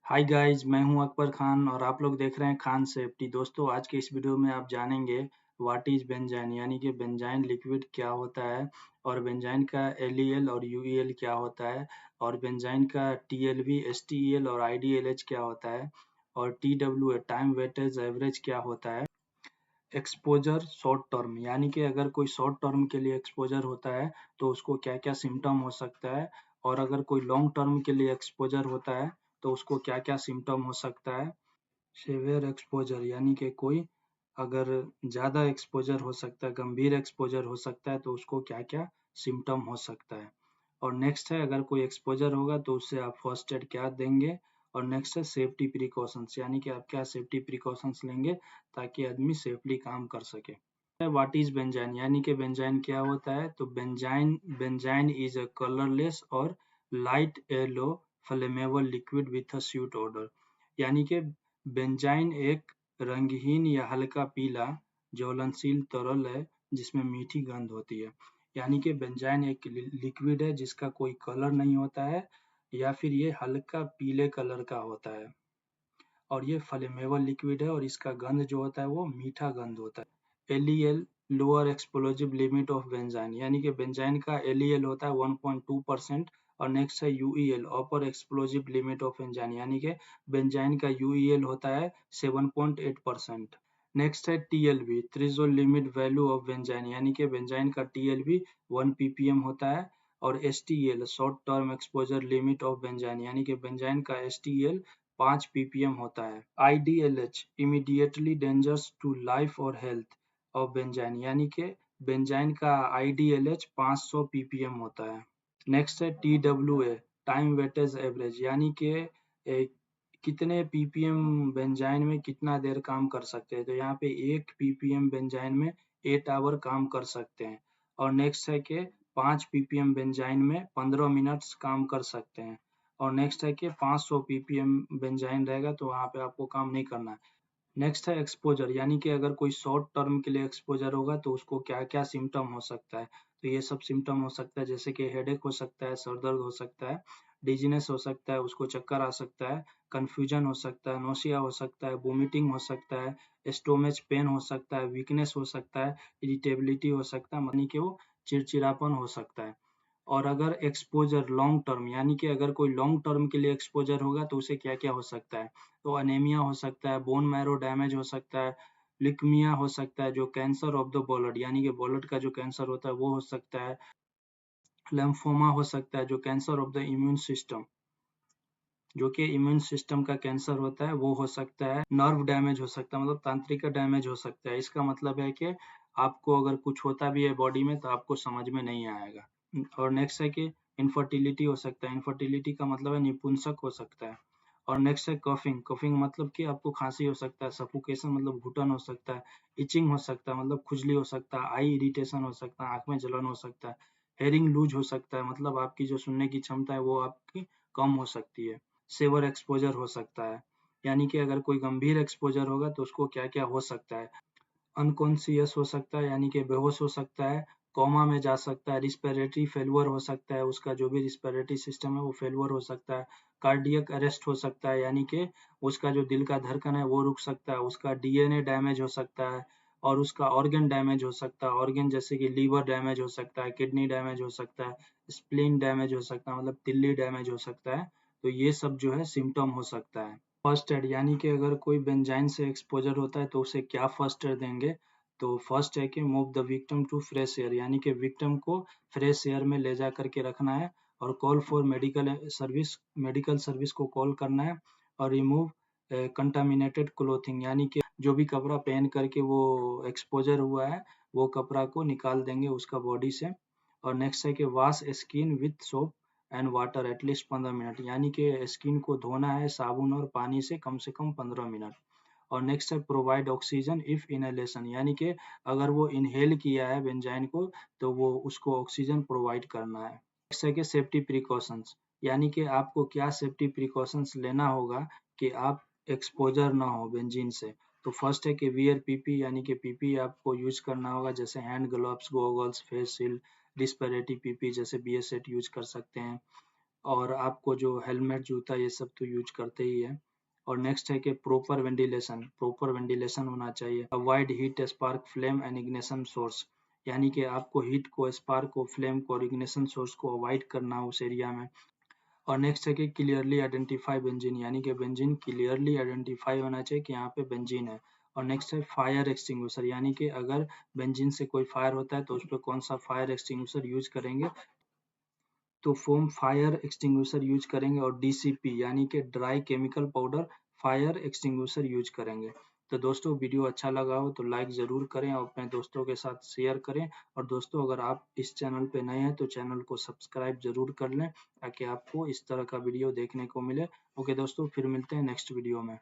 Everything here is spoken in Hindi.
हाय गाइस, मैं हूं अकबर खान और आप लोग देख रहे हैं खान सेफ्टी। दोस्तों, आज के इस वीडियो में आप जानेंगे व्हाट इज बेंजाइन यानी कि बेंजाइन लिक्विड क्या होता है और बेंजाइन का एलईएल और यूईएल क्या होता है और बेंजाइन का टीएलबी, एसटीईएल और आईडीएलएच क्या होता है और टीडब्ल्यूए टाइम वेटेज एवरेज क्या होता है। एक्सपोजर शॉर्ट टर्म यानी कि अगर कोई शॉर्ट टर्म के लिए एक्सपोजर होता है तो उसको क्या-क्या सिम्टम हो सकता है और अगर कोई लॉन्ग टर्म के लिए एक्सपोजर होता है तो उसको क्या-क्या सिम्टम हो सकता है। सीवियर एक्सपोजर यानी कि कोई अगर ज़्यादा एक्सपोजर हो सकता है, गंभीर एक्सपोजर हो सकता है तो उसको क्या-क्या सिम्पटम हो सकता है। और नेक्स्ट है अगर कोई एक्सपोजर होगा तो उससे आप फर्स्ट एड क्या देंगे। और नेक्स्ट है सेफ्टी प्रिकॉशंस यानी कि आप क्या सेफ्टी प्रिकॉशंस लेंगे ताकि आदमी सेफली काम कर सके। व्हाट इज बेंजाइन यानी कि बेंजाइन क्या होता है। तो benzene benzene is a colourless और light yellow flammable liquid with a sweet odour यानी कि बेंजाइन एक रंगहीन या हल्का पीला ज्वलनशील तरल है जिसमें मीठी गंध होती है। यानी कि बेंजाइन एक लिक्विड है जिसका कोई कलर नहीं होता है या फिर ये हल्का पीले कलर का होता है और ये फ्लेमेबल लिक्विड है और इसका गंध जो होता है वो मीठा गंध होता है। LEL lower explosive limit of benzene यानी कि बेंजाइन का एलईएल होता है 1.2% और नेक्स्ट है यूईएल अपर एक्सप्लोजिव लिमिट ऑफ बेंजाइन यानी कि बेंजाइन का यूईएल होता है 7.8%। नेक्स्ट है TLB threshold limit value of benzene यानी कि बेंजाइन का टीएलबी 1 ppm होता है और STL short term exposure limit of benzene यानी कि बेंजाइन का एसटीएल 5 ppm होता है। आईडीएलएच इमीडिएटली डेंजर्स टू लाइफ और हेल्थ ऑफ बेंजाइन यानी कि बेंजाइन का आईडीएलएच 500 ppm होता है। नेक्स्ट है टीडब्ल्यूए टाइम वेटेज एवरेज यानी कि कितने पीपीएम बेंजाइन में कितना देर काम कर सकते हैं। तो यहाँ पे 1 पीपीएम बेंजाइन में 8 आवर काम कर सकते हैं। और नेक्स्ट है कि 5 पीपीएम बेंजाइन में 15 मिनट्स काम कर सकते हैं। और नेक्स्ट है कि 500 पीपीएम बेंजाइन रहेगा तो वहाँ पे आपको काम नहीं करना है। नेक्स्ट है एक्सपोजर यानी कि अगर कोई शॉर्ट टर्म के लिए एक्सपोजर होगा तो उसको क्या-क्या सिम्पटम हो सकता है। तो ये सब सिम्पटम हो सकता है जैसे कि हेडेक हो सकता है, सर दर्द हो सकता है, डिजीनेस हो सकता है, उसको चक्कर आ सकता है, कंफ्यूजन हो सकता है, नोसिया हो सकता है, वोमिटिंग हो सकता है, स्टोमच पेन हो सकता है, वीकनेस हो सकता है, इरिटेबिलिटी हो सकता है यानी कि वो चिड़चिड़ापन हो सकता है। और अगर एक्सपोजर लॉन्ग टर्म यानी कि अगर कोई लॉन्ग टर्म के लिए एक्सपोजर होगा तो उसे क्या-क्या हो सकता है। तो अनीमिया हो सकता है, बोन मैरो डैमेज हो सकता है, ल्यूकीमिया हो सकता है जो कैंसर ऑफ द ब्लड यानी कि ब्लड का जो कैंसर होता है वो हो सकता है, लिम्फोमा हो सकता है जो cancer of the immune system जो कि इम्यून सिस्टम का कैंसर होता है वो हो सकता है, नर्व डैमेज हो सकता है मतलब तंत्रिका डैमेज हो सकता है। इसका मतलब है कि आपको अगर कुछ होता भी है बॉडी में तो आपको समझ में नहीं आएगा। और नेक्स्ट है कि इनफर्टिलिटी हो सकता है, इनफर्टिलिटी का मतलब है निपुंसक हो सकता है। और नेक्स्ट है कफिंग, कफिंग मतलब कि आपको खांसी हो सकता है, सफोकेशन मतलब घुटन हो सकता है, इचिंग हो सकता है मतलब खुजली हो सकता है, आई इरिटेशन हो सकता है, आँख में जलन हो सकता है, हेयरिंग लूज हो सकता है मतलब आपकी जो सुनने की क्षमता है वो आपकी कम हो सकती है। सेवर एक्सपोजर हो सकता है यानी कि अगर कोई गंभीर एक्सपोजर होगा तो उसको क्या-क्या हो सकता है। अनकॉन्शियस हो सकता है यानी कि बेहोश हो सकता है, कोमा में जा सकता है, रिस्पिरेटरी फेल्योर हो सकता है, उसका जो भी रिस्पिरेटरी सिस्टम है वो फेल्योर हो सकता है, कार्डियक अरेस्ट हो सकता है यानी कि उसका जो दिल का धड़कन है वो रुक सकता है, उसका डीएनए डैमेज हो सकता है और उसका ऑर्गन डैमेज हो सकता है। ऑर्गन जैसे कि लीवर डैमेज हो सकता है, किडनी डैमेज हो सकता है, स्प्लीन डैमेज हो सकता है मतलब तिल्ली डैमेज हो सकता है। तो ये सब जो है सिम्पटम हो सकता है। फर्स्ट एड यानी कि अगर कोई बेंजाइन से एक्सपोजर होता है तो उसे क्या फर्स्ट एड देंगे। तो फर्स्ट है कि move the victim to fresh air यानी कि विक्टिम को फ्रेश एयर में ले जा करके रखना है और कॉल फॉर मेडिकल सर्विस को कॉल करना है और रिमूव कंटामिनेटेड क्लोथिंग यानी कि जो भी कपड़ा पहन करके वो एक्सपोजर हुआ है वो कपड़ा को निकाल देंगे उसका बॉडी से। और नेक्स्ट है कि wash skin with soap and water at least 15 minute यानी कि स्किन को धोना है साबुन और पानी से कम 15 मिनट। और नेक्स्ट है प्रोवाइड ऑक्सीजन इफ इनहेलेशन यानी कि अगर वो इनहेल किया है बेंजाइन को तो वो उसको ऑक्सीजन प्रोवाइड करना है। नेक्स्ट है कि सेफ्टी प्रिकॉशंस यानी कि आपको क्या सेफ्टी प्रिकॉशंस लेना होगा कि आप एक्सपोजर ना हो बेंजीन से। तो फर्स्ट है कि वियर पीपी यानी कि पीपी आपको यूज करना होगा जैसे hand gloves, goggles, face shield, respiratory PP जैसे बीएस सेट यूज कर सकते हैं। और आपको जो हेलमेट, जूता ये सब तो यूज करते ही है। और नेक्स्ट है कि प्रॉपर वेंटिलेशन होना चाहिए। Avoid heat, spark, flame and ignition source, यानी कि आपको हीट को, स्पार्क को, फ्लेम को और इग्निशन सोर्स को अवॉइड करना उस एरिया में। और नेक्स्ट है कि क्लियरली आइडेंटिफाई बेंजीन, यानी कि बेंजीन क्लियरली आइडेंटिफाई होना चाहिए कि यहाँ पे बेंजीन है। और नेक्स्ट है फायर एक्सटिंग्विशर, यानी कि अगर बेंजीन से कोई फायर होता है तो उस पर कौन सा फायर एक्सटिंग्विशर यूज करेंगे, तो फोम फायर एक्सटिंग्विशर यूज करेंगे। और डीसीपी यानी कि dry chemical powder fire extinguisher use करेंगे। तो दोस्तों वीडियो अच्छा लगा हो तो लाइक ज़रूर करें और अपने दोस्तों के साथ शेयर करें। और दोस्तों अगर आप इस चैनल पे नए हैं तो चैनल को सब्सक्राइब ज़रूर कर लें ताकि आपको इस तरह का वीडियो देखने को मिले। ओके दोस्तों, फिर मिलते हैं नेक्स्ट वीडियो में।